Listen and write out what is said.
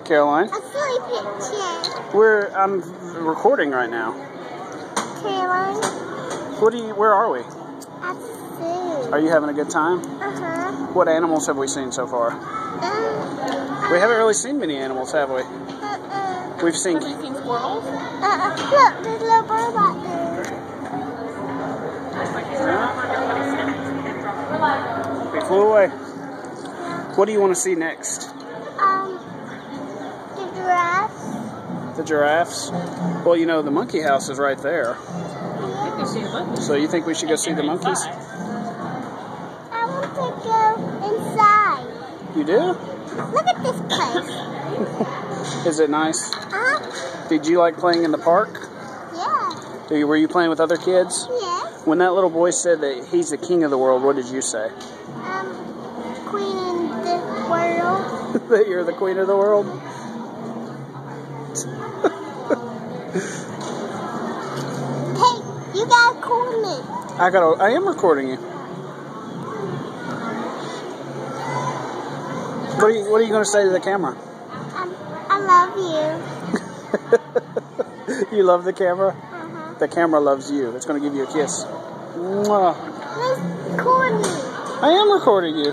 Caroline? A silly picture. I'm recording right now. Caroline? Where are we? At sea. Are you having a good time? Uh-huh. What animals have we seen so far? We haven't really seen many animals, have we? We've seen squirrels? Look, there's a little bird out there. They flew away. What do you want to see next? The giraffes. The giraffes? Well, you know, the monkey house is right there. So you think we should go see the monkeys? I want to go inside. You do? Look at this place. Is it nice? Uh-huh. Did you like playing in the park? Yeah. Were you playing with other kids? Yes. When that little boy said that he's the king of the world, what did you say? Queen of the world. That you're the queen of the world? Hey, you gotta call me. I am recording you. What are you going to say to the camera? I love you. You love the camera? Uh-huh. The camera loves you. It's going to give you a kiss. Mwah. Please call me. I am recording you.